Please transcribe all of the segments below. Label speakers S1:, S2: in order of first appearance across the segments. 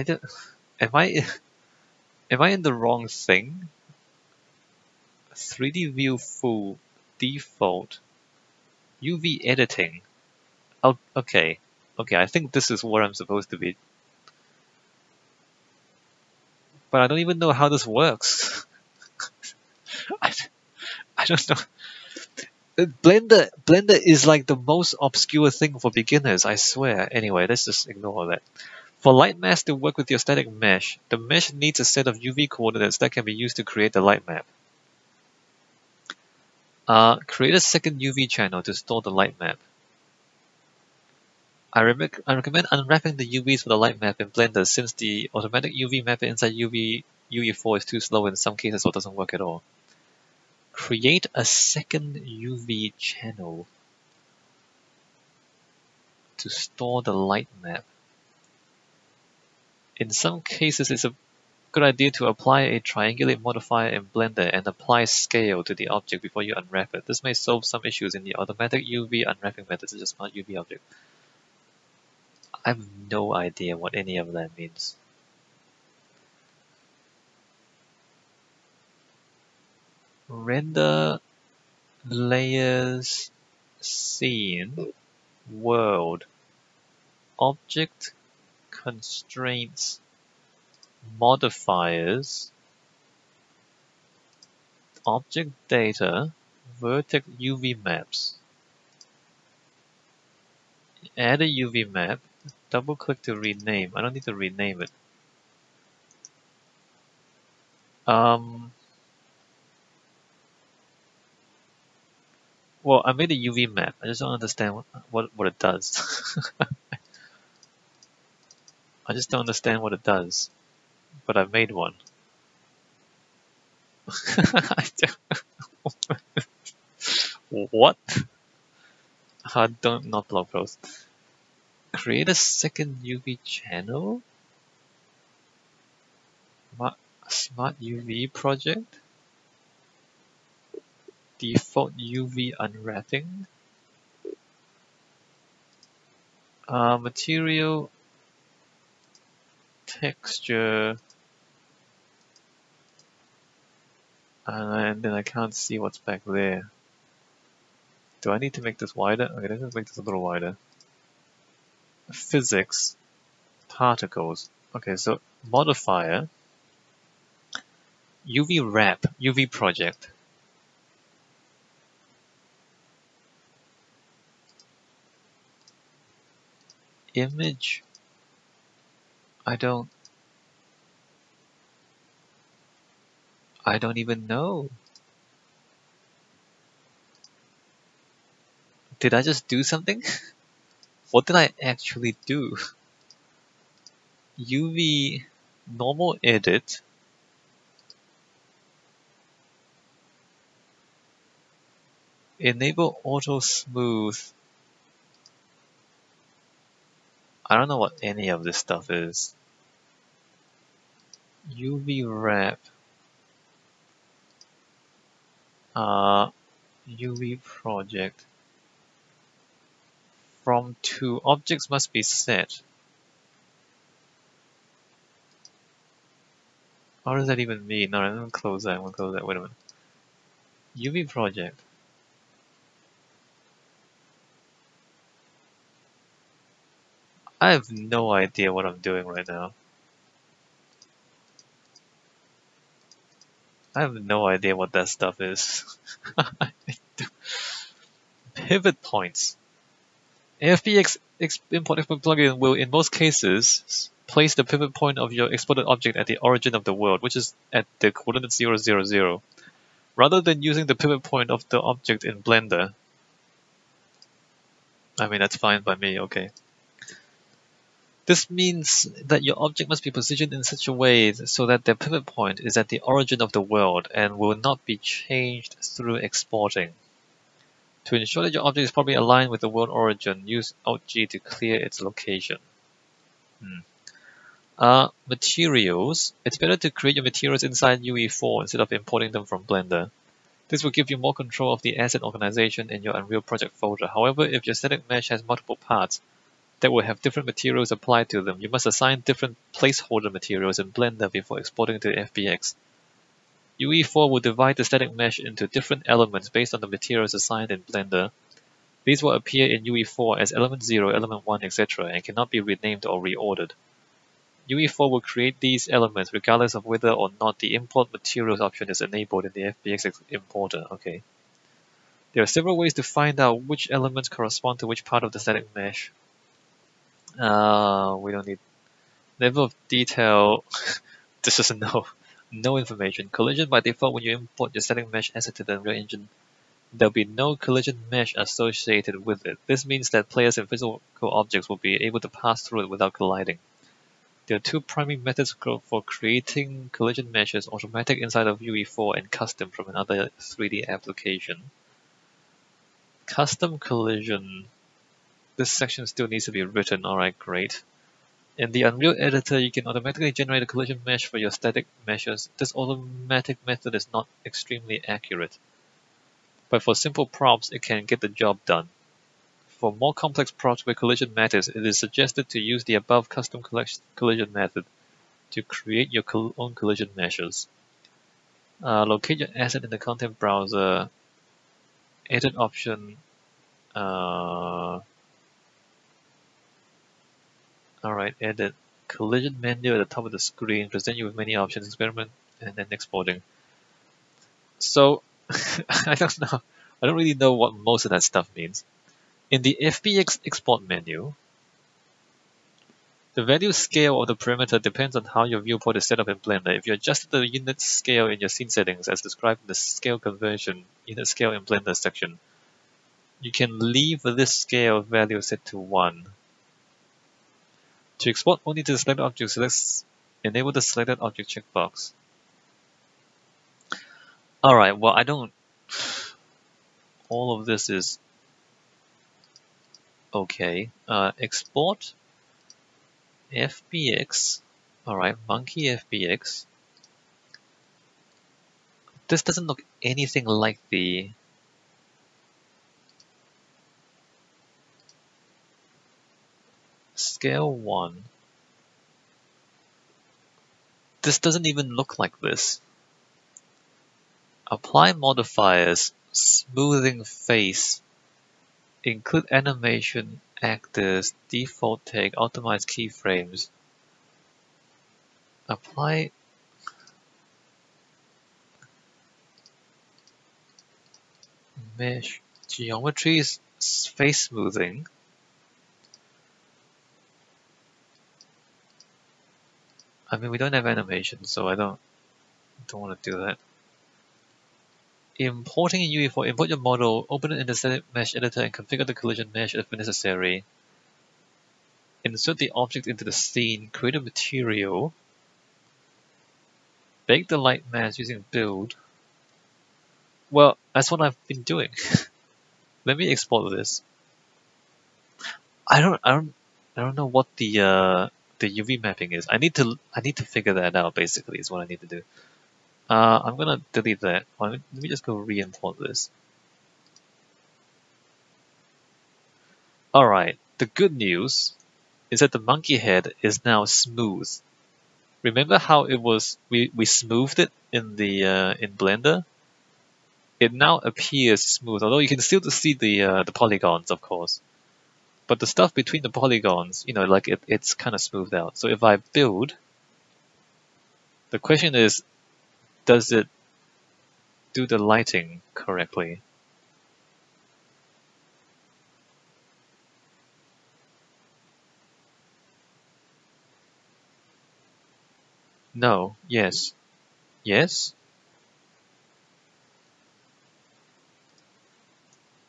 S1: Am I am I in the wrong thing? 3D view full default UV editing. Oh, okay. Okay, I think this is where I'm supposed to be. But I don't even know how this works. I don't know. Blender is like the most obscure thing for beginners, I swear. Anyway, let's just ignore all that. For light mask to work with your static mesh, the mesh needs a set of UV coordinates that can be used to create the light map. Create a second UV channel to store the light map. I recommend unwrapping the UVs for the light map in Blender since the automatic UV mapper inside UE4 is too slow in some cases or doesn't work at all. Create a second UV channel to store the light map. In some cases, it's a good idea to apply a triangulate modifier in Blender and apply scale to the object before you unwrap it. This may solve some issues in the automatic UV unwrapping method such as smart UV object. I have no idea what any of that means. Render layers scene world object constraints modifiers object data vertex UV maps. Add a UV map. Double click to rename. I don't need to rename it. Well, I made a UV map. I just don't understand what it does. I just don't understand what it does. But I've made one. What? Don't not blog post. Create a second UV channel. Smart UV project. Default UV unwrapping. Material. Texture. And then I can't see what's back there. Do I need to make this wider? Okay, let's make this a little wider. Physics. Particles. Okay, so modifier. UV wrap. UV project. Image. I don't even know. Did I just do something? What did I actually do? UV normal edit. Enable auto smooth. I don't know what any of this stuff is. UV wrap. UV project. From to objects must be set. What does that even mean? No, I'm gonna close that. Wait a minute. UV project. I have no idea what I'm doing right now. I have no idea what that stuff is. Pivot points. FBX Import Export plugin will, in most cases, place the pivot point of your exported object at the origin of the world, which is at the coordinate 0, 0, 0, rather than using the pivot point of the object in Blender. I mean, that's fine by me, okay. This means that your object must be positioned in such a way so that the pivot point is at the origin of the world and will not be changed through exporting. To ensure that your object is properly aligned with the world origin, use Alt-G to clear its location. Materials. It's better to create your materials inside UE4 instead of importing them from Blender. This will give you more control of the asset organization in your Unreal project folder. However, if your static mesh has multiple parts, that will have different materials applied to them. You must assign different placeholder materials in Blender before exporting to FBX. UE4 will divide the static mesh into different elements based on the materials assigned in Blender. These will appear in UE4 as element 0, element 1, etc. and cannot be renamed or reordered. UE4 will create these elements regardless of whether or not the import materials option is enabled in the FBX importer. Okay. There are several ways to find out which elements correspond to which part of the static mesh. We don't need level of detail. This is no information. Collision by default when you import your static mesh asset to the Unreal Engine. There'll be no collision mesh associated with it. This means that players and physical objects will be able to pass through it without colliding. There are two primary methods for creating collision meshes: automatic inside of UE4 and custom from another 3D application. Custom collision. This section still needs to be written. Alright, great. In the Unreal Editor, you can automatically generate a collision mesh for your static meshes. This automatic method is not extremely accurate, but for simple props, it can get the job done. For more complex props where collision matters, it is suggested to use the above custom collision method to create your own collision meshes. Locate your asset in the content browser. Edit option. Alright, edit. Collision menu at the top of the screen. Present you with many options. Experiment and then exporting. So, I don't know. I don't really know what most of that stuff means. In the FBX Export menu, the value scale of the perimeter depends on how your viewport is set up in Blender. If you adjust the unit scale in your scene settings as described in the scale conversion, unit scale in Blender section, you can leave this scale value set to 1. To export only to the selected object, enable the selected object checkbox. Alright, well all of this is okay. Export FBX. Alright, monkey FBX. This doesn't look anything like the scale 1. This doesn't even look like this. Apply modifiers, smoothing face, include animation, actors, default take, optimize keyframes. Apply mesh geometries, face smoothing. I mean, we don't have animation, so I don't want to do that. Importing in UE4, import your model, open it in the static mesh editor and configure the collision mesh if necessary. Insert the object into the scene, create a material, bake the light mask using build. Well, that's what I've been doing. Let me export this. I don't know what the UV mapping is. I need to figure that out. Basically, is what I need to do. I'm gonna delete that. Let me just go re-import this. Alright, the good news is that the monkey head is now smooth. Remember how it was we smoothed it in the in Blender? It now appears smooth, although you can still see the polygons, of course. But the stuff between the polygons, like it's kind of smoothed out. So if I build, the question is, does it do the lighting correctly? No. Yes. Yes?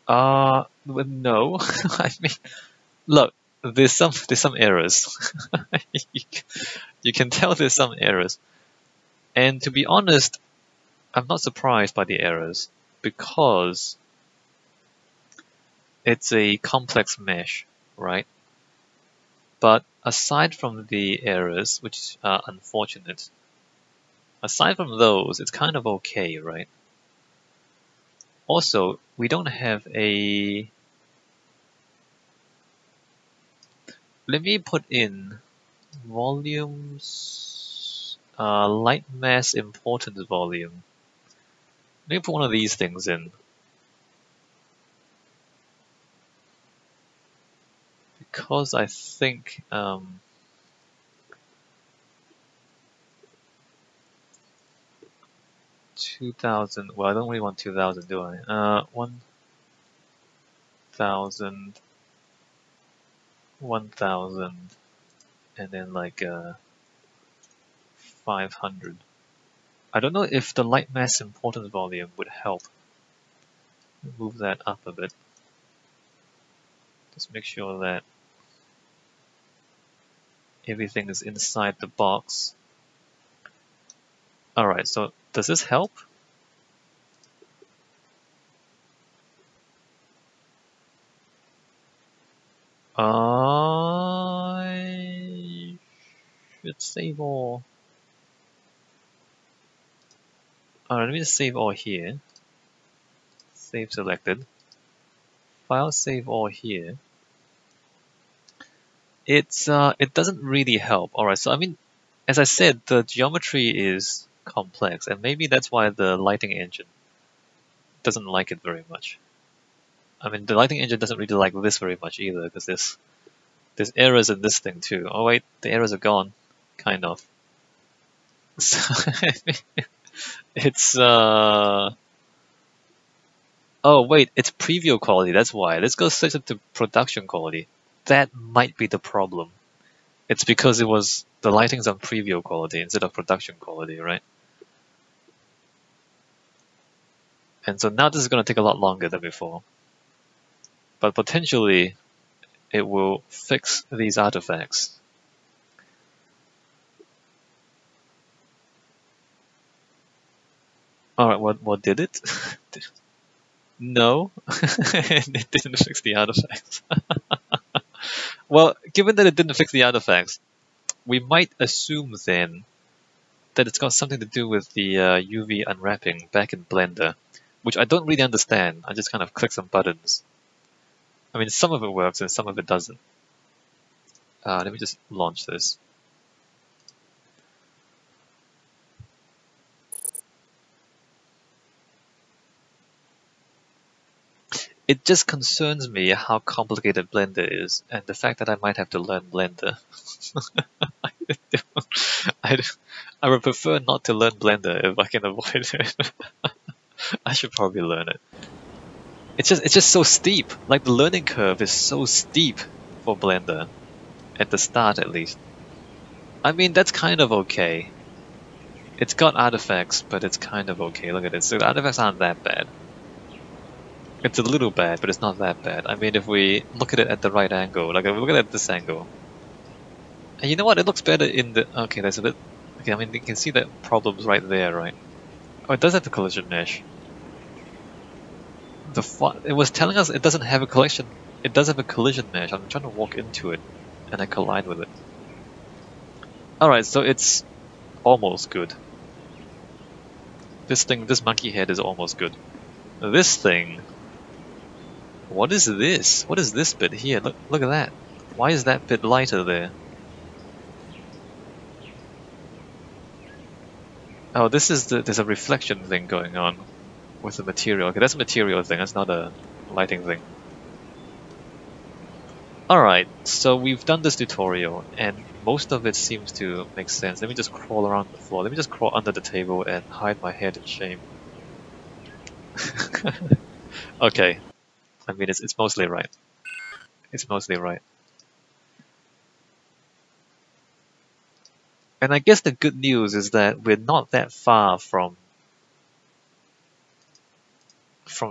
S1: No. I mean, look, there's some errors. You can tell there's some errors. And to be honest, I'm not surprised by the errors because it's a complex mesh, right? But aside from the errors, which are unfortunate, aside from those, it's kind of okay, right? Also, we don't have a Let me put in volumes, light mass importance volume. Let me put one of these things in. Because I think 2000, well I don't really want 2000, do I? 1000, 1000, and then like 500. I don't know if the light mass importance volume would help. Move that up a bit. Just make sure that everything is inside the box. Alright, so does this help? I should save all. Alright, let me just save all here. Save selected. File save all here. It doesn't really help. Alright, so I mean, as I said, the geometry is complex, and maybe that's why the lighting engine doesn't like it very much. I mean, the lighting engine doesn't really like this very much either, because there's errors in this thing too. Oh wait, the errors are gone, kind of. So it's oh wait, it's preview quality. That's why. Let's go switch it to production quality. That might be the problem. It's because it was the lighting's on preview quality instead of production quality, right? And so now this is going to take a lot longer than before. But potentially, it will fix these artifacts. Alright, what did it? No, it didn't fix the artifacts. Well, given that it didn't fix the artifacts, we might assume then that it's got something to do with the UV unwrapping back in Blender, which I don't really understand. I just kind of click some buttons. I mean, some of it works and some of it doesn't. Let me just launch this. It just concerns me how complicated Blender is, and the fact that I might have to learn Blender. I would prefer not to learn Blender if I can avoid it. I should probably learn it. It's just so steep. Like, the learning curve is so steep for Blender, at the start at least. I mean, that's kind of okay. It's got artifacts, but it's kind of okay. Look at it. So the artifacts aren't that bad. It's a little bad, but it's not that bad. I mean, if we look at it at the right angle, like if we look at it at this angle, and you know what? It looks better in the. Okay, there's a bit. Okay, I mean, you can see the problems right there, right? Oh, it does have the collision mesh. It was telling us it doesn't have a collision. It does have a collision mesh. I'm trying to walk into it, and I collide with it. All right, so it's almost good. This monkey head is almost good. This thing. What is this? What is this bit here? Look at that. Why is that bit lighter there? Oh, there's a reflection thing going on with the material. Okay, that's a material thing. That's not a lighting thing. Alright, so we've done this tutorial, and most of it seems to make sense. Let me just crawl around the floor. Let me just crawl under the table and hide my head in shame. Okay. I mean, it's mostly right. It's mostly right. And I guess the good news is that we're not that far from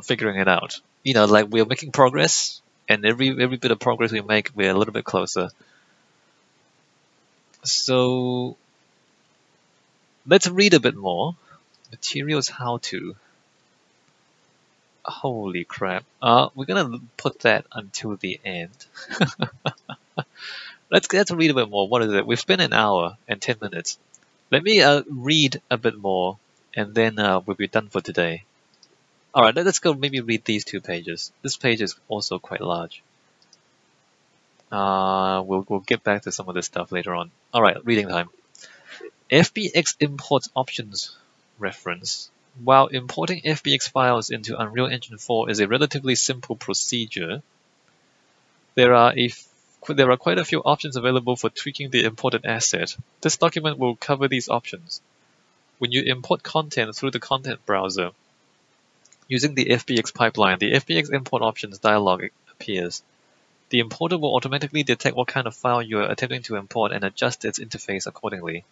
S1: figuring it out. You know, like, we're making progress, and every bit of progress we make, we're a little bit closer. So let's read a bit more. Materials how to. Holy crap. We're gonna put that until the end. Let's read a bit more. What is it? We've spent an hour and 10 minutes. Let me read a bit more, and then we'll be done for today. Alright, let's go maybe read these 2 pages. This page is also quite large. We'll get back to some of this stuff later on. All right, reading time. FBX Import Options reference. While importing FBX files into Unreal Engine 4 is a relatively simple procedure, there are quite a few options available for tweaking the imported asset. This document will cover these options. When you import content through the content browser, using the FBX pipeline, the FBX Import Options dialog appears. The importer will automatically detect what kind of file you are attempting to import and adjust its interface accordingly.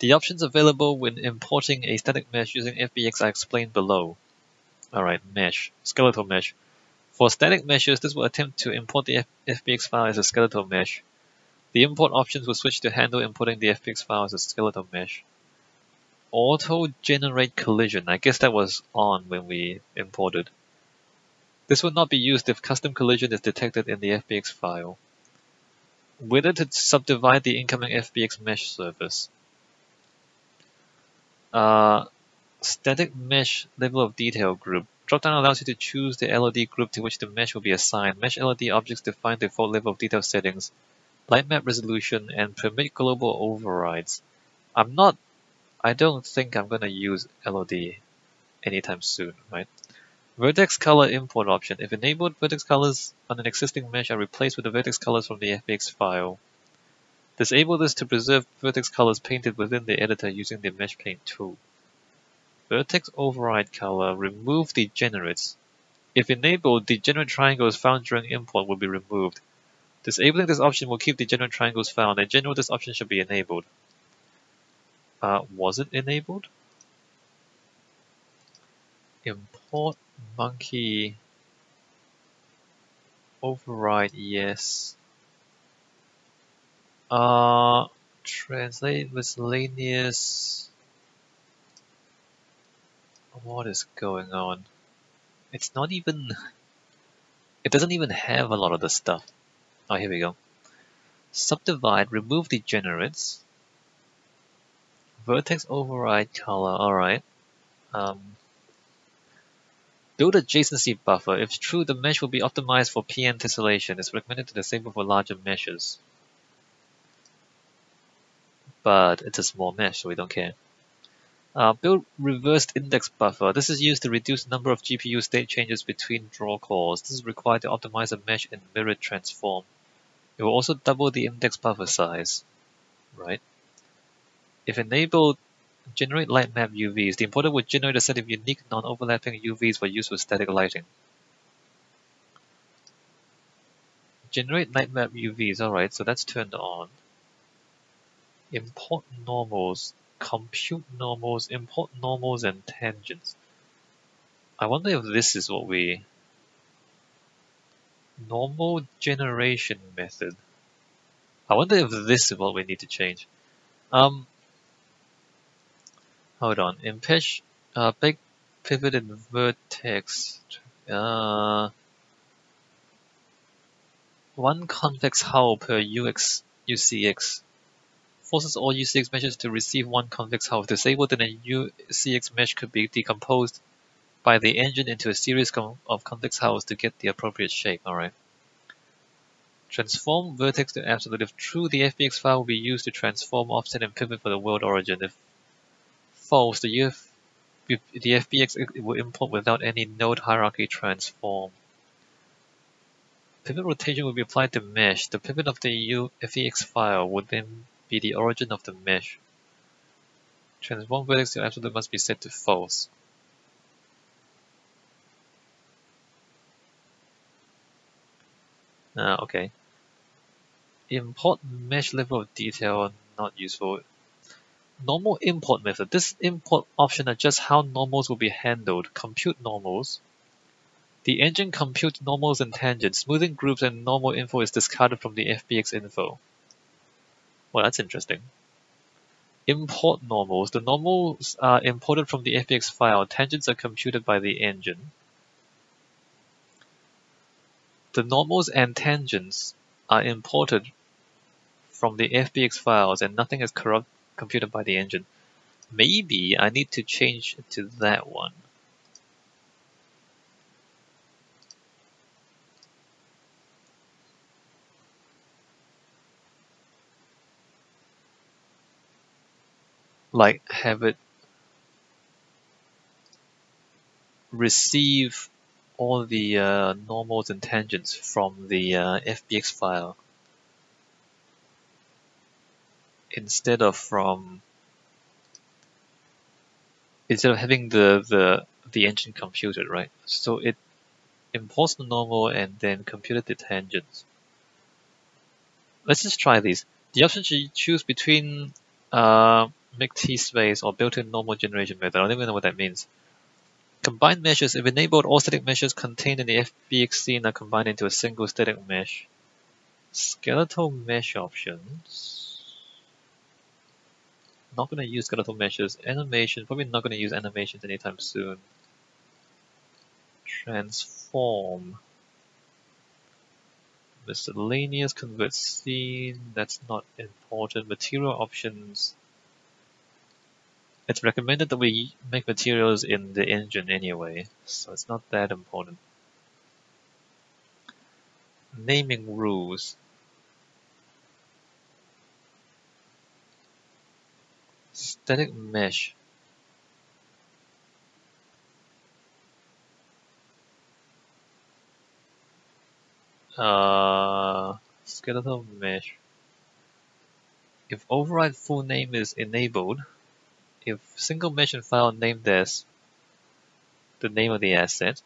S1: The options available when importing a static mesh using FBX are explained below. Alright, mesh, skeletal mesh. For static meshes, this will attempt to import the FBX file as a skeletal mesh. The import options will switch to handle importing the FBX file as a skeletal mesh. Auto-generate collision. I guess that was on when we imported. This would not be used if custom collision is detected in the FBX file. Whether to subdivide the incoming FBX mesh surface. Static mesh level of detail group. Dropdown allows you to choose the LOD group to which the mesh will be assigned. Mesh LOD objects define the default level of detail settings, light map resolution, and permit global overrides. I don't think I'm gonna use LOD anytime soon, right? Vertex color import option. If enabled, vertex colors on an existing mesh are replaced with the vertex colors from the FBX file. Disable this to preserve vertex colors painted within the editor using the mesh paint tool. Vertex override color. Remove degenerates. If enabled, degenerate triangles found during import will be removed. Disabling this option will keep degenerate triangles found. In general, this option should be enabled. Was it enabled? Import monkey override, yes. Translate miscellaneous. What is going on? It's not even... It doesn't even have a lot of the stuff. Oh, here we go. Subdivide, remove degenerates. Vertex override color, alright. Build adjacency buffer. If true, the mesh will be optimized for PN tessellation. It's recommended to disable for larger meshes. But it's a small mesh, so we don't care. Build reversed index buffer. This is used to reduce the number of GPU state changes between draw calls. This is required to optimize a mesh in mirrored transform. It will also double the index buffer size. Right? If enabled, generate light map UVs. The importer would generate a set of unique non-overlapping UVs for use with static lighting. Generate light map UVs. Alright, so that's turned on. Import normals. Compute normals, import normals and tangents. I wonder if this is what we... Normal generation method. I wonder if this is what we need to change. Hold on. Impinge, big pivot and vertex. One convex hull per UCX. Forces all UCX meshes to receive one convex hull. Disabled, then a UCX mesh could be decomposed by the engine into a series of convex hulls to get the appropriate shape. Alright. Transform vertex to absolute. If true, the FBX file will be used to transform, offset, and pivot for the world origin. If false, the FBX will import without any node hierarchy transform. Pivot rotation will be applied to mesh. The pivot of the FBX file would then be the origin of the mesh. Transform vertex to absolute must be set to false. Okay. Import mesh level of detail, not useful. Normal import method. This import option adjusts how normals will be handled. Compute normals. The engine computes normals and tangents. Smoothing groups and normal info is discarded from the FBX info. Well, that's interesting. Import normals. The normals are imported from the FBX file. Tangents are computed by the engine. The normals and tangents are imported from the FBX files and nothing is computed by the engine. Maybe I need to change to that one. like have it receive all the normals and tangents from the FBX file instead of having the engine computed, right? So it imports the normal and then computed the tangents. Let's just try these. The options you choose between make t-space or built-in normal generation method. I don't even know what that means. Combined meshes. If enabled, all static meshes contained in the FBX scene are combined into a single static mesh. Skeletal mesh options. Not going to use skeletal meshes. Animation. Probably not going to use animations anytime soon. Transform. Miscellaneous, convert scene. That's not important. Material options. It's recommended that we make materials in the engine anyway, so it's not that important. Naming rules. Static mesh. Skeletal mesh. If override full name is enabled, if single mesh and file named as the name of the asset,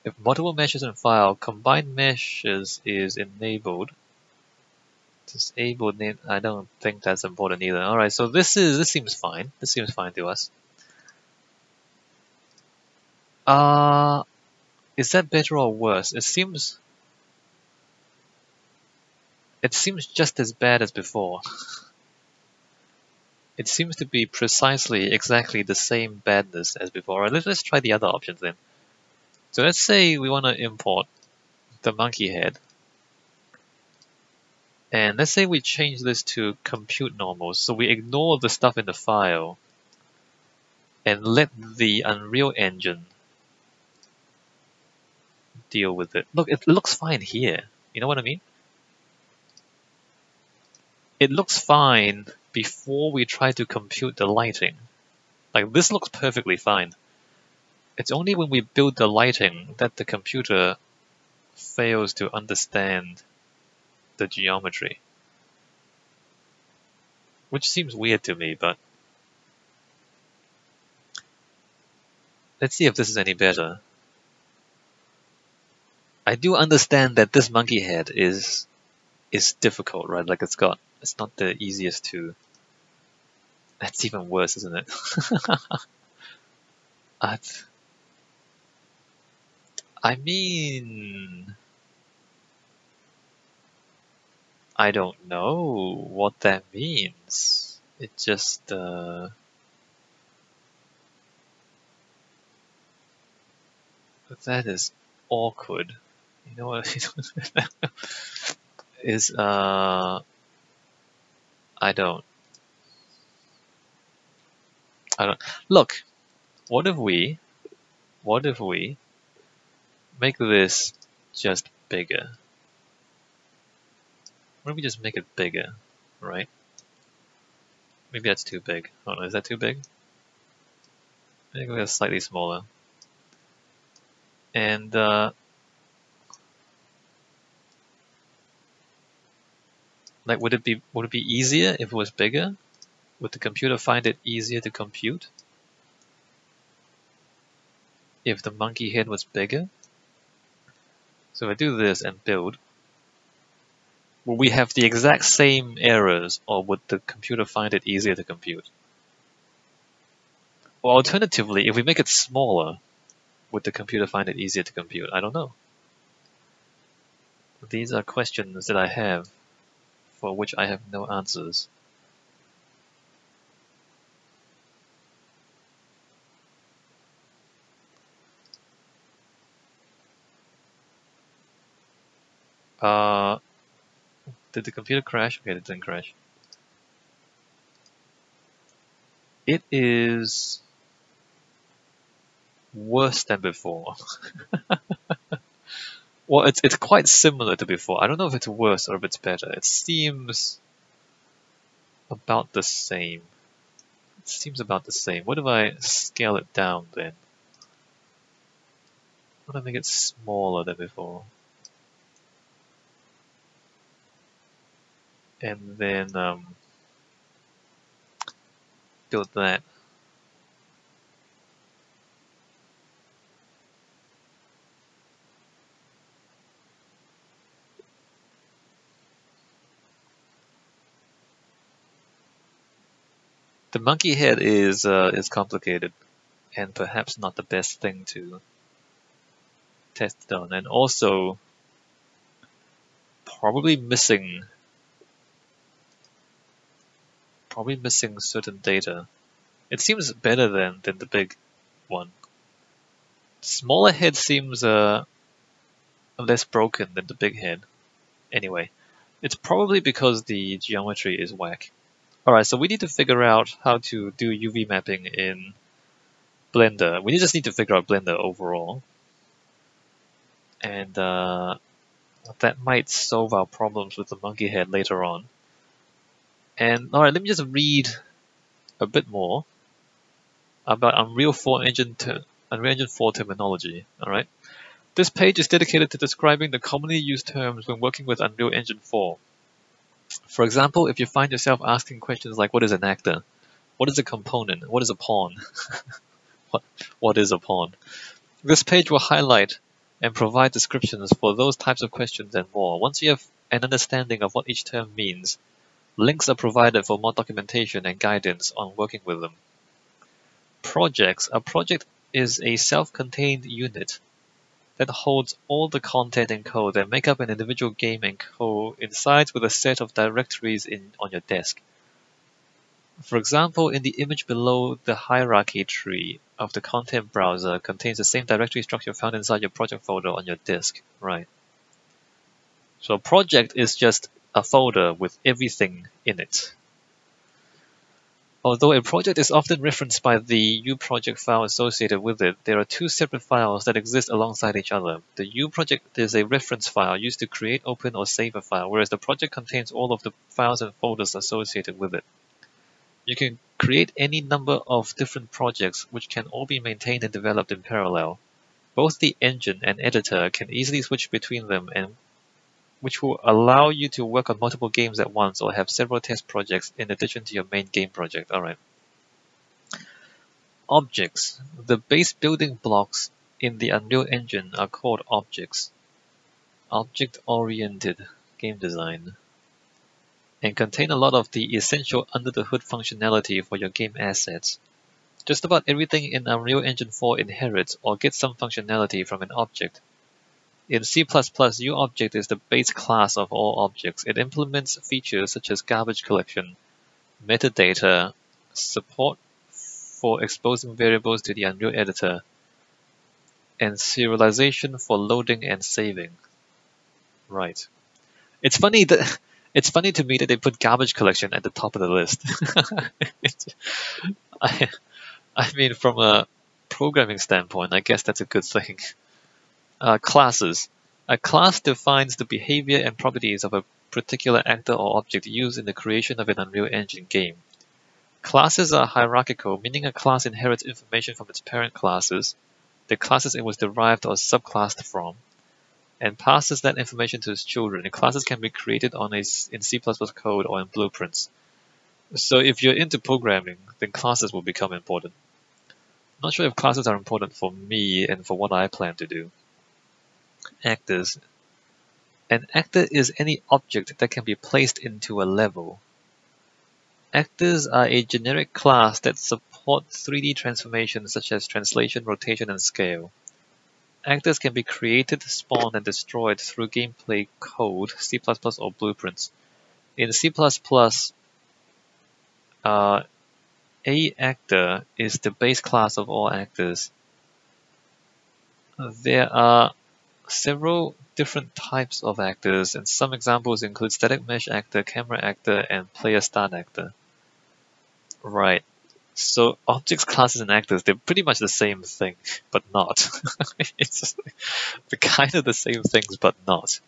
S1: if multiple meshes and file combined meshes is enabled, disabled name. I don't think that's important either. All right, so this seems fine. This seems fine to us. Is that better or worse? It seems just as bad as before. It seems to be exactly the same badness as before. All right, let's try the other options then. So let's say we want to import the monkey head. And let's say we change this to compute normals. So we ignore the stuff in the file and let the Unreal Engine deal with it. Look, it looks fine here. You know what I mean? It looks fine before we try to compute the lighting. Like, this looks perfectly fine. It's only when we build the lighting that the computer fails to understand the geometry. Which seems weird to me, but let's see if this is any better. I do understand that this monkey head is difficult, right? Like it's not the easiest to. That's even worse, isn't it? I mean, I don't know what that means. It just that is awkward. You know what? Is I don't look. What if we make this just bigger? What if we just make it bigger, right? Maybe that's too big. Oh no, is that too big? Maybe it's slightly smaller. And like, would it be easier if it was bigger? Would the computer find it easier to compute if the monkey head was bigger? So if I do this and build, will we have the exact same errors, or would the computer find it easier to compute? Or alternatively, if we make it smaller, would the computer find it easier to compute? I don't know. These are questions that I have, for which I have no answers. Did the computer crash? Okay, it didn't crash. It is worse than before. Well, it's quite similar to before. I don't know if it's worse or if it's better. It seems about the same. It seems about the same. What if I scale it down then? What if I make it smaller than before? And then build that. The monkey head is complicated and perhaps not the best thing to test it on, and also probably missing certain data. It seems better than the big one. Smaller head seems less broken than the big head. Anyway, it's probably because the geometry is whack. Alright, so we need to figure out how to do UV mapping in Blender. We just need to figure out Blender overall. And that might solve our problems with the monkey head later on. And alright, let me just read a bit more about Unreal 4 Engine 4 terminology. Alright, this page is dedicated to describing the commonly used terms when working with Unreal Engine 4. For example, if you find yourself asking questions like, what is an actor? What is a component? What is a pawn? What is a pawn? This page will highlight and provide descriptions for those types of questions and more. Once you have an understanding of what each term means, links are provided for more documentation and guidance on working with them. Projects. A project is a self-contained unit that holds all the content and code that make up an individual game and coincides with a set of directories on your desk. For example, in the image below, the hierarchy tree of the content browser contains the same directory structure found inside your project folder on your disk. Right. So a project is just a folder with everything in it. Although a project is often referenced by the uproject file associated with it, there are two separate files that exist alongside each other. The uproject is a reference file used to create, open, or save a file, whereas the project contains all of the files and folders associated with it. You can create any number of different projects which can all be maintained and developed in parallel. Both the engine and editor can easily switch between them, and which will allow you to work on multiple games at once or have several test projects in addition to your main game project. Alright. Objects. The base building blocks in the Unreal Engine are called objects. Object-oriented game design. And contain a lot of the essential under-the-hood functionality for your game assets. Just about everything in Unreal Engine 4 inherits or gets some functionality from an object. In C++, uObject is the base class of all objects. It implements features such as garbage collection, metadata, support for exposing variables to the Unreal Editor, and serialization for loading and saving. Right. It's funny to me that they put garbage collection at the top of the list. I mean, from a programming standpoint, I guess that's a good thing. Classes. A class defines the behavior and properties of a particular actor or object used in the creation of an Unreal Engine game. Classes are hierarchical, meaning a class inherits information from its parent classes, the classes it was derived or subclassed from, and passes that information to its children. And classes can be created in C++ code or in blueprints. So if you're into programming, then classes will become important. Not sure if classes are important for me and for what I plan to do. Actors. An actor is any object that can be placed into a level. Actors are a generic class that support 3D transformations such as translation, rotation, and scale. Actors can be created, spawned, and destroyed through gameplay code, C++, or blueprints. In C++, a actor is the base class of all actors. There are several different types of actors, and some examples include static mesh actor, camera actor, and player start actor. Right. So objects, classes, and actors, they're pretty much the same thing, but not. It's just, they're kind of the same things, but not.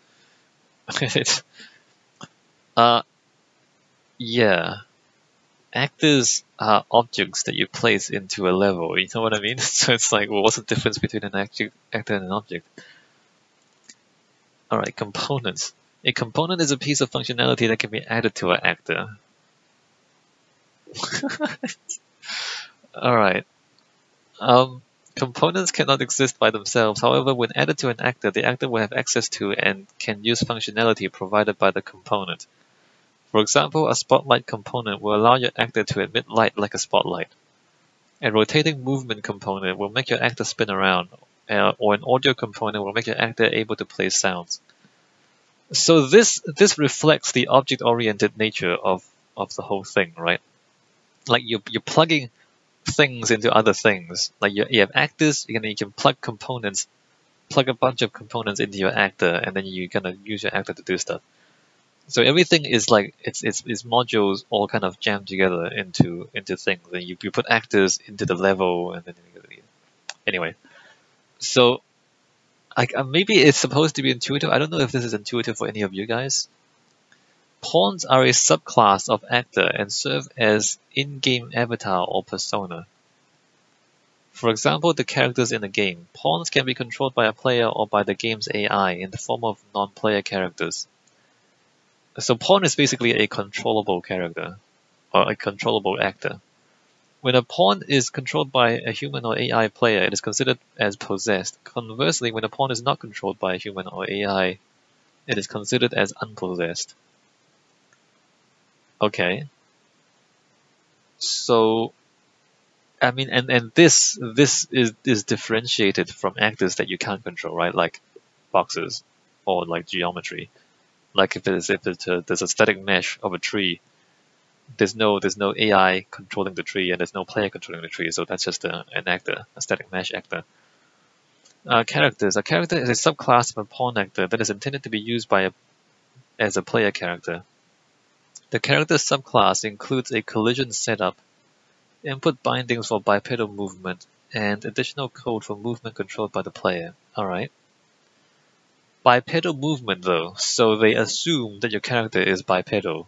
S1: Yeah. actors are objects that you place into a level. You know what I mean? So it's like, well, what's the difference between an actor and an object? All right, components. A component is a piece of functionality that can be added to an actor. All right. Components cannot exist by themselves. However, when added to an actor, the actor will have access to and can use functionality provided by the component. For example, a spotlight component will allow your actor to emit light like a spotlight. A rotating movement component will make your actor spin around, or an audio component will make your actor able to play sounds. So this reflects the object-oriented nature of the whole thing, right? Like you're plugging things into other things. Like you have actors, you can plug components, plug a bunch of components into your actor, and then you're gonna use your actor to do stuff. So everything is like it's modules all kind of jammed together into things. And you put actors into the level, and then anyway. So maybe it's supposed to be intuitive. I don't know if this is intuitive for any of you guys. Pawns are a subclass of actor and serve as in-game avatar or persona. For example, the characters in a game. Pawns can be controlled by a player or by the game's AI in the form of non-player characters. So pawn is basically a controllable character, or a controllable actor. When a pawn is controlled by a human or AI player, it is considered as possessed. Conversely, when a pawn is not controlled by a human or AI, it is considered as unpossessed. Okay. So, I mean, and this is differentiated from actors that you can't control, right? Like boxes or like geometry. Like if there's a static mesh of a tree, there's no AI controlling the tree and there's no player controlling the tree, so that's just an actor, a static mesh actor. Characters. A character is a subclass of a pawn actor that is intended to be used as a player character. The character subclass includes a collision setup, input bindings for bipedal movement, and additional code for movement controlled by the player. Alright. Bipedal movement though, so they assume that your character is bipedal.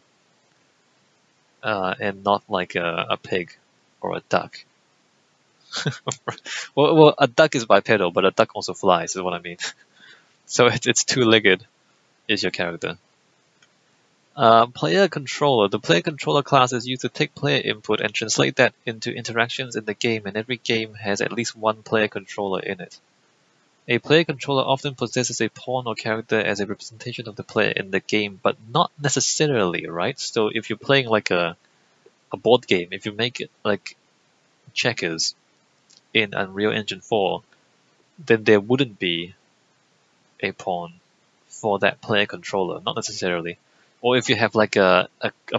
S1: And not like a pig or a duck. well, a duck is bipedal, but a duck also flies, is what I mean. So it's two-legged is your character. Player controller. The player controller class is used to take player input and translate that into interactions in the game, and every game has at least one player controller in it. A player controller often possesses a pawn or character as a representation of the player in the game, but not necessarily, right? So if you're playing like a board game, if you make it like checkers in Unreal Engine 4, then there wouldn't be a pawn for that player controller, not necessarily. Or if you have like a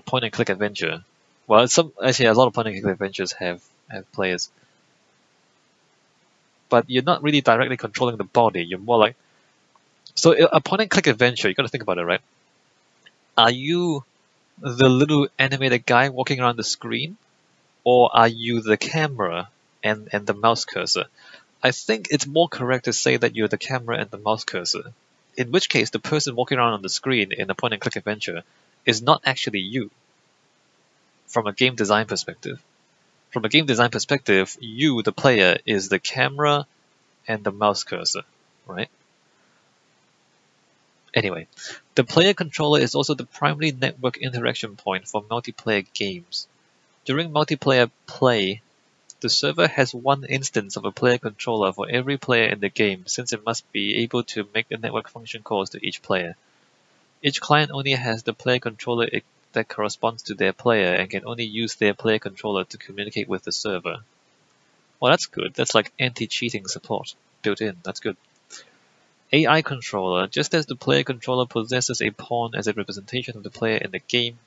S1: point and click adventure, well, actually a lot of point and click adventures have players, but you're not really directly controlling the body. You're more like, so a point and click adventure, you got to think about it, right? Are you the little animated guy walking around the screen, or are you the camera and the mouse cursor? I think it's more correct to say that you're the camera and the mouse cursor, in which case the person walking around on the screen in a point and click adventure is not actually you from a game design perspective. From a game design perspective, you, the player, is the camera and the mouse cursor, right? Anyway, the player controller is also the primary network interaction point for multiplayer games. During multiplayer play, the server has one instance of a player controller for every player in the game, since it must be able to make the network function calls to each player. Each client only has the player controller that corresponds to their player and can only use their player controller to communicate with the server. Well, that's good. That's like anti-cheating support built in. That's good. AI controller. Just as the player controller possesses a pawn as a representation of the player in the game,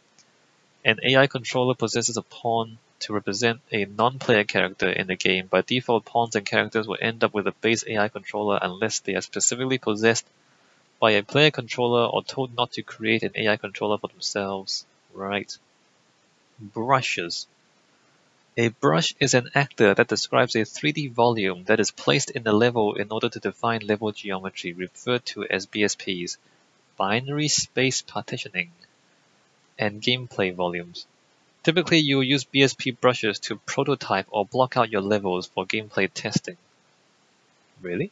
S1: an AI controller possesses a pawn to represent a non-player character in the game. By default, pawns and characters will end up with a base AI controller unless they are specifically possessed by a player controller or told not to create an AI controller for themselves. Right. Brushes. A brush is an actor that describes a 3D volume that is placed in a level in order to define level geometry, referred to as BSPs, binary space partitioning, and gameplay volumes. Typically, you will use BSP brushes to prototype or block out your levels for gameplay testing. Really?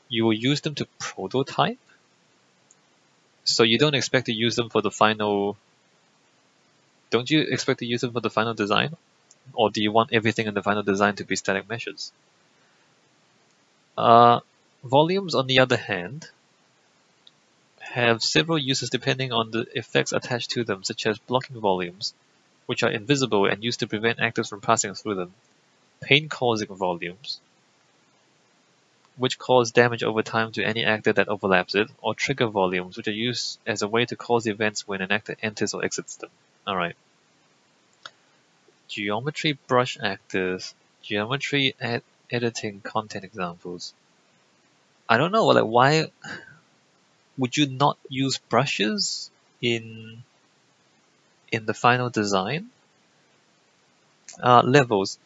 S1: You will use them to prototype? So you don't expect to use them for the final... Don't you expect to use them for the final design? Or do you want everything in the final design to be static meshes? Volumes, on the other hand, have several uses depending on the effects attached to them, such as blocking volumes, which are invisible and used to prevent actors from passing through them, pain-causing volumes, which cause damage over time to any actor that overlaps it, or trigger volumes, which are used as a way to cause events when an actor enters or exits them. Alright. Geometry brush actors, geometry editing content examples. I don't know, like why would you not use brushes in the final design? Levels.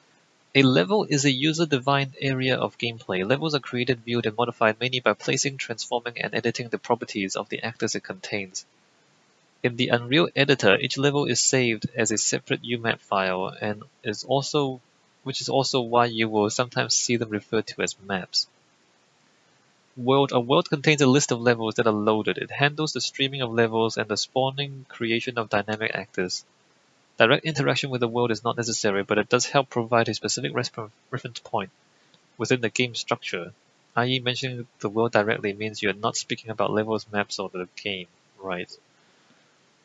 S1: A level is a user-defined area of gameplay. Levels are created, viewed, and modified mainly by placing, transforming, and editing the properties of the actors it contains. In the Unreal Editor, each level is saved as a separate UMap file, and which is also why you will sometimes see them referred to as maps. A world contains a list of levels that are loaded. It handles the streaming of levels and the spawning creation of dynamic actors. Direct interaction with the world is not necessary, but it does help provide a specific reference point within the game structure, i.e. mentioning the world directly means you're not speaking about levels, maps, or the game, right?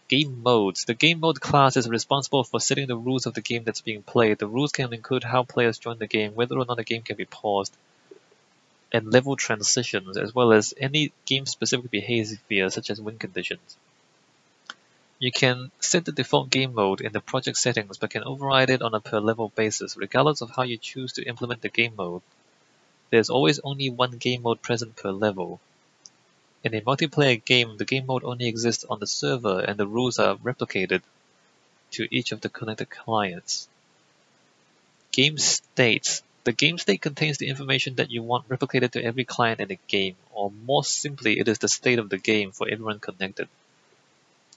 S1: Game modes. The game mode class is responsible for setting the rules of the game that's being played. The rules can include how players join the game, whether or not a game can be paused, and level transitions, as well as any game-specific behavior such as win conditions. You can set the default game mode in the project settings, but can override it on a per-level basis. Regardless of how you choose to implement the game mode, there's always only one game mode present per level. In a multiplayer game, the game mode only exists on the server, and the rules are replicated to each of the connected clients. Game states. The game state contains the information that you want replicated to every client in the game, or more simply, it is the state of the game for everyone connected.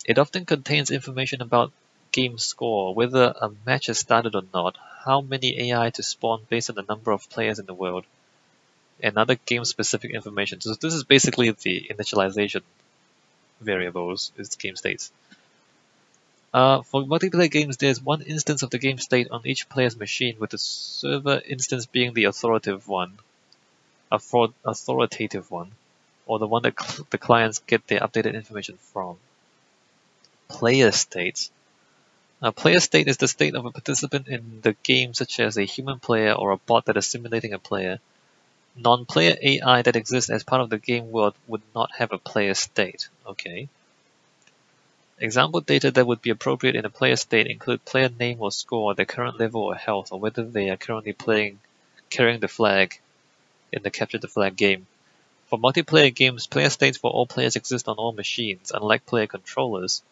S1: It often contains information about game score, whether a match has started or not, how many AI to spawn based on the number of players in the world, and other game-specific information. So this is basically the initialization variables, is game states. For multiplayer games, there's one instance of the game state on each player's machine, with the server instance being the authoritative one, or the one that the clients get their updated information from. Player states. Player state is the state of a participant in the game, such as a human player or a bot that is simulating a player. Non-player AI that exists as part of the game world would not have a player state. Okay. Example data that would be appropriate in a player state include player name or score, their current level or health, or whether they are currently carrying the flag in the Capture the Flag game. For multiplayer games, player states for all players exist on all machines, unlike player controllers,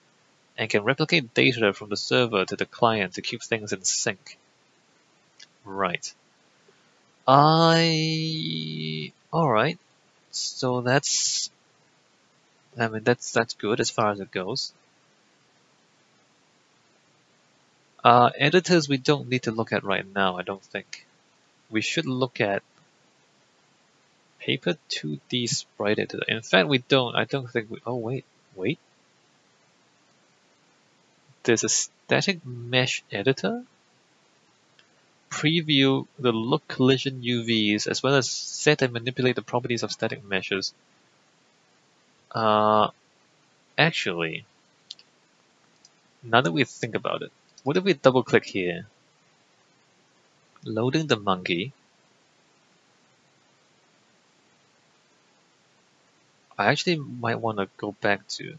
S1: and can replicate data from the server to the client to keep things in sync. Right. Alright. So that's good as far as it goes. Editors we don't need to look at right now, I don't think. We should look at Paper 2D Sprite Editor. In fact, we don't. I don't think we... Oh, wait. There's a static mesh editor. Preview the look collision UVs as well as set and manipulate the properties of static meshes. Actually, now that we think about it, what if we double click here? Loading the monkey. I actually might want to go back to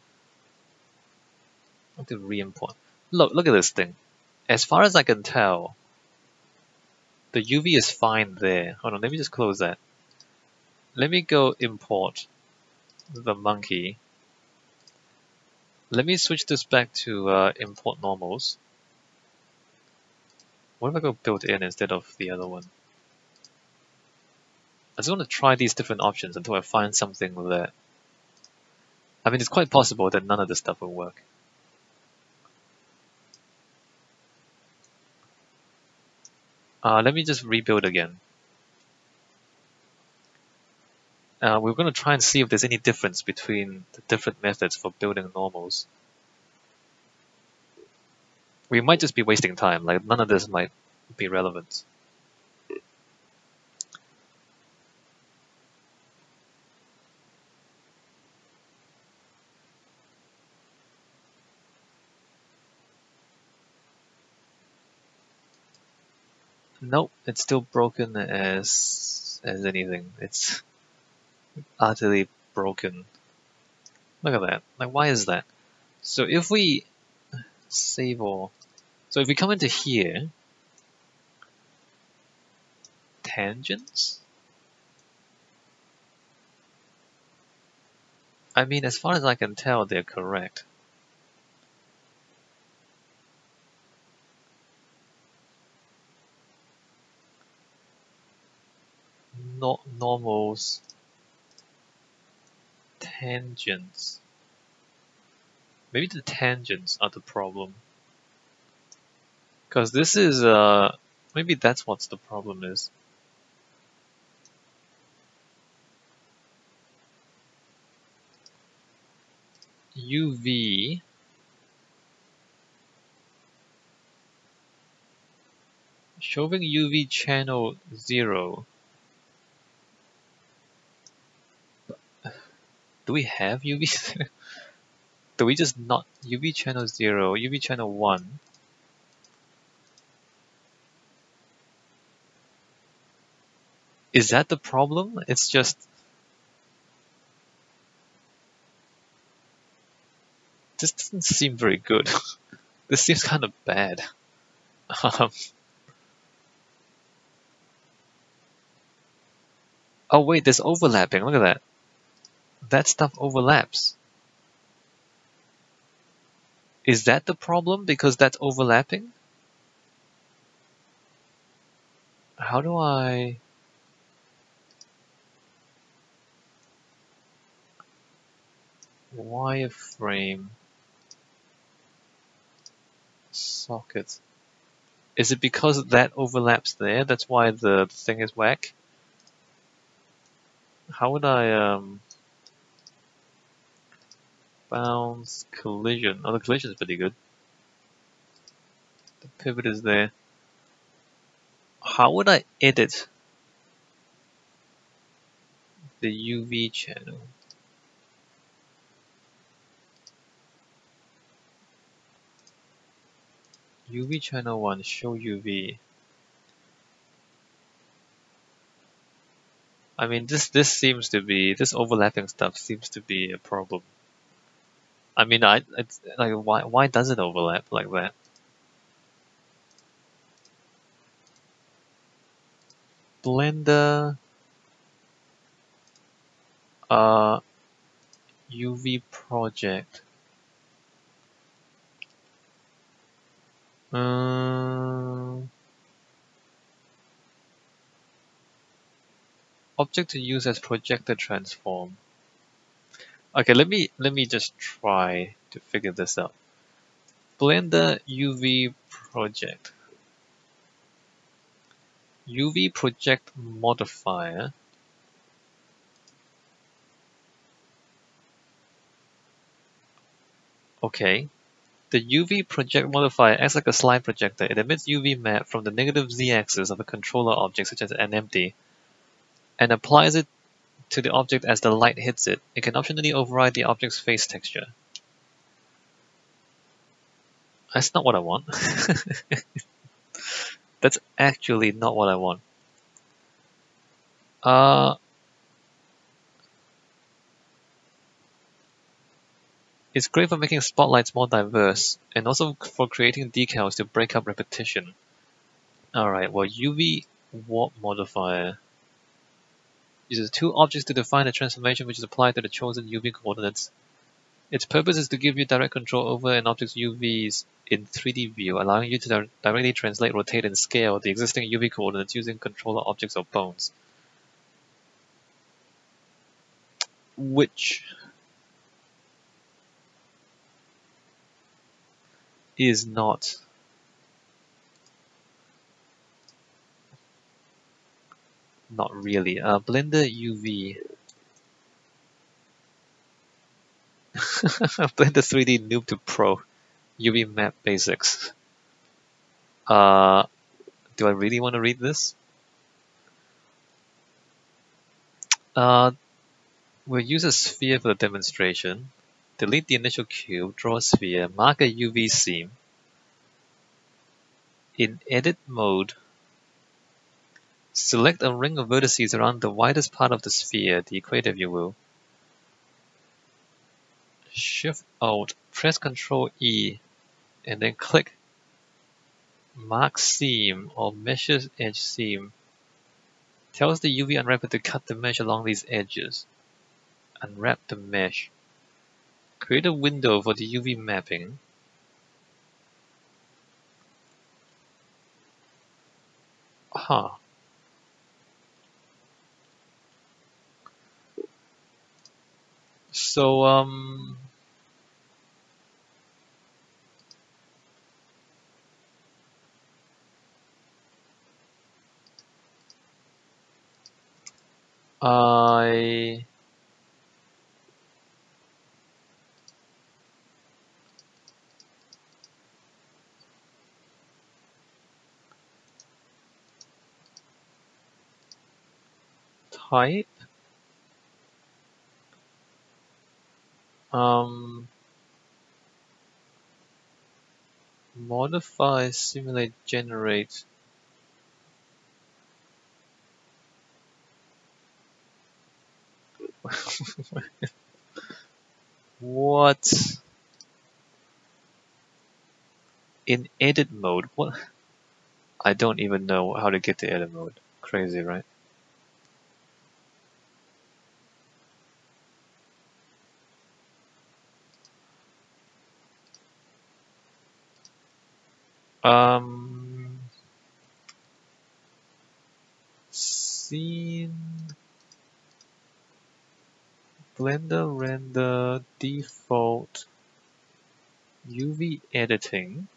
S1: re-import. Look at this thing. As far as I can tell, the UV is fine there. Hold on, let me just close that. Let me go import the monkey. Let me switch this back to import normals. What if I go built in instead of the other one? I just want to try these different options until I find something that... I mean, it's quite possible that none of this stuff will work. Let me just rebuild again. We're going to try and see if there's any difference between the different methods for building normals. We might just be wasting time, like none of this might be relevant. Nope, it's still broken as anything. It's utterly broken. Look at that. Like, why is that? So if we save all, so if we come into here, tangents? I mean, as far as I can tell, they're correct. Not normals, tangents. Maybe the tangents are the problem. Because this is, maybe that's what the problem is. UV showing UV channel 0. Do we have UV? Do we just not UV channel 0, UV channel 1? Is that the problem? It's just this doesn't seem very good. This seems kind of bad. Oh wait, there's overlapping. Look at that. That stuff overlaps. Is that the problem because that's overlapping? How do I... wireframe socket. Is it because that overlaps there? That's why the thing is whack? How would I bounce collision? Oh, the collision is pretty good. The pivot is there. How would I edit the UV channel? UV channel 1, show UV. I mean, this seems to be, this overlapping stuff seems to be a problem. I mean, it's like, why does it overlap like that? Blender, UV project. Object to use as projector transform. Okay, let me just try to figure this out. Blender UV project. UV project modifier. Okay. The UV project modifier acts like a slide projector. It emits UV map from the negative z-axis of a controller object such as an empty and applies it to the object as the light hits it. It can optionally override the object's face texture. That's not what I want. That's actually not what I want. It's great for making spotlights more diverse, and also for creating decals to break up repetition. Alright, well, UV warp modifier uses two objects to define a transformation which is applied to the chosen UV coordinates. Its purpose is to give you direct control over an object's UVs in 3D view, allowing you to directly translate, rotate, and scale the existing UV coordinates using controller objects or bones. Which is not Not really. Blender UV. Blender 3D Noob to Pro. UV Map Basics. Do I really want to read this? We'll use a sphere for the demonstration. Delete the initial cube, draw a sphere, mark a UV seam. In edit mode, select a ring of vertices around the widest part of the sphere, the equator if you will. Shift Alt, press Ctrl E, and then click Mark Seam or Meshes Edge Seam. Tells the UV unwrapper to cut the mesh along these edges. Unwrap the mesh. Create a window for the UV mapping. Huh. So, I type modify simulate generate what in edit mode? What? I don't even know how to get to edit mode. Crazy, right? Scene Blender render default UV editing.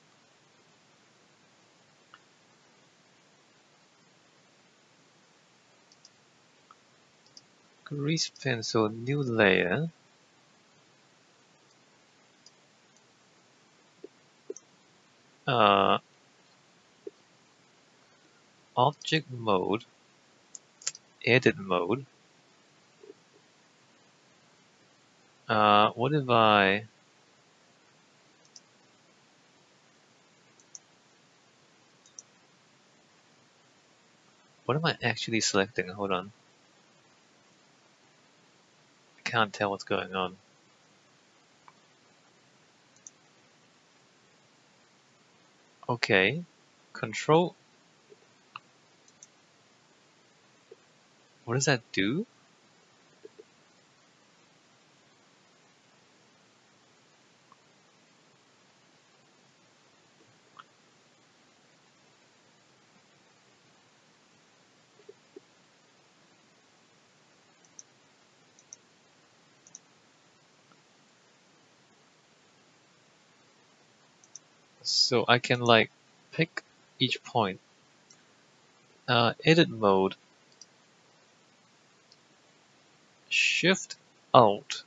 S1: Grease pencil, new layer. Object mode, edit mode. What if I what am I actually selecting? Hold on. I can't tell what's going on. Okay. Control. What does that do? So I can like pick each point. Edit mode. Shift Alt.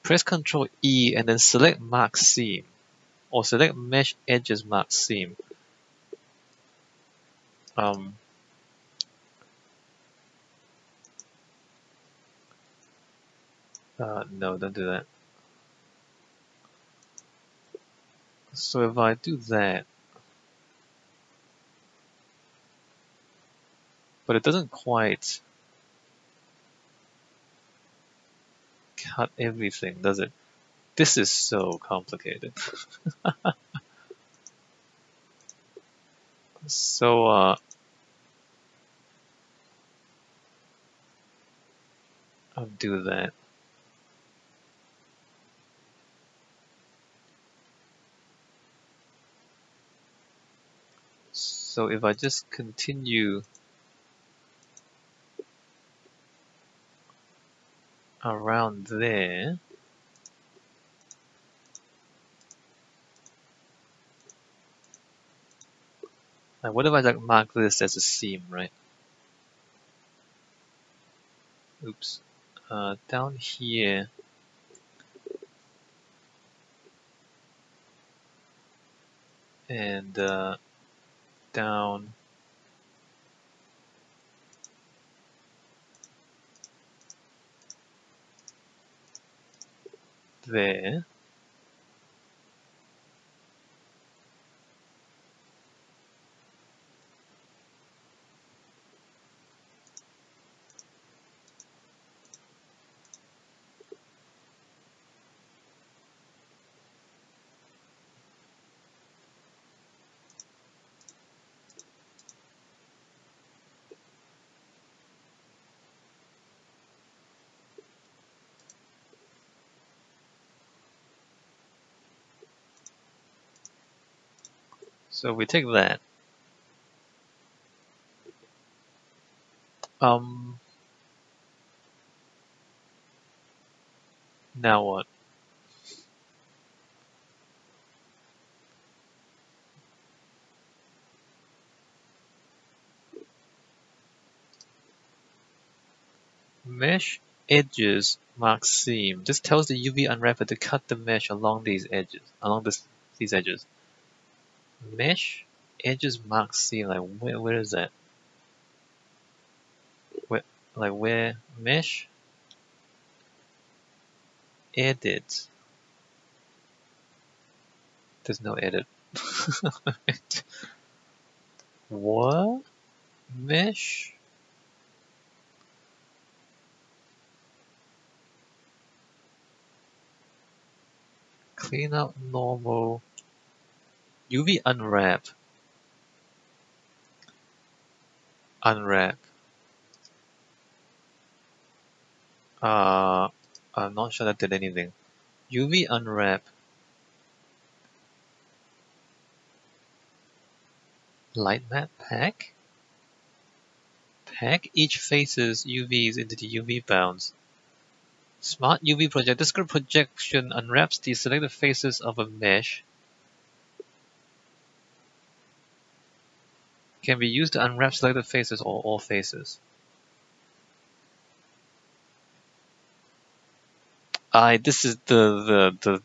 S1: Press Ctrl E and then select Mark Seam. Or select Mesh Edges Mark Seam. No, don't do that. So if I do that, but it doesn't quite cut everything, does it? This is so complicated. So, I'll do that. So if I just continue around there, Like, what if I like mark this as a seam, right? Oops. Down here. And down there. So we take that. Now what? Mesh edges mark seam. This tells the UV unwrapper to cut the mesh along these edges, these edges. Mesh edges mark seam. Like where is that? Where mesh edit. There's no edit. What? Mesh? Clean up normal. UV unwrap. Unwrap. I'm not sure that did anything. UV unwrap. Light matte pack? Pack each face's UVs into the UV bounds. Smart UV project. This group projection unwraps the selected faces of a mesh. Can be used to unwrap selected faces or all faces. This is the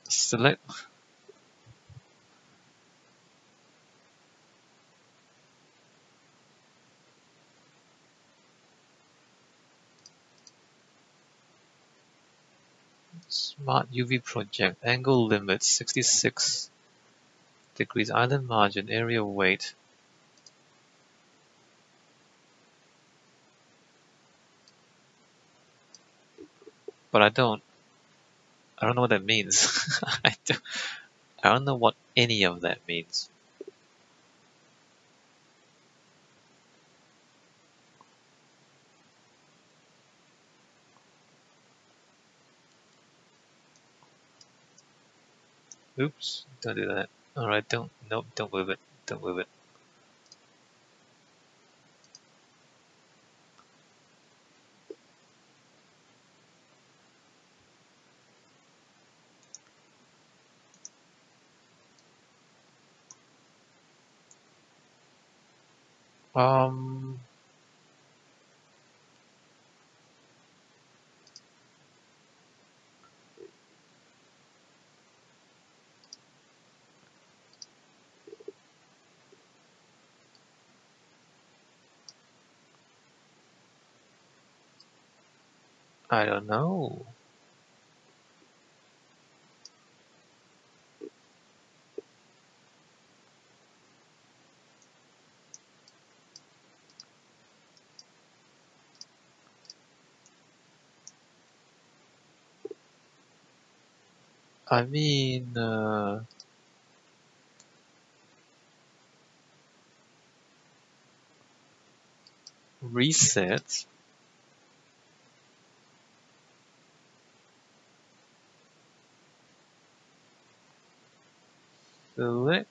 S1: select. Smart UV project. Angle limit 66 degrees. Island margin. Area weight. But I don't know what that means. I don't know what any of that means. Oops, don't do that. Alright, don't move it. Don't move it. I don't know. I mean, reset. Select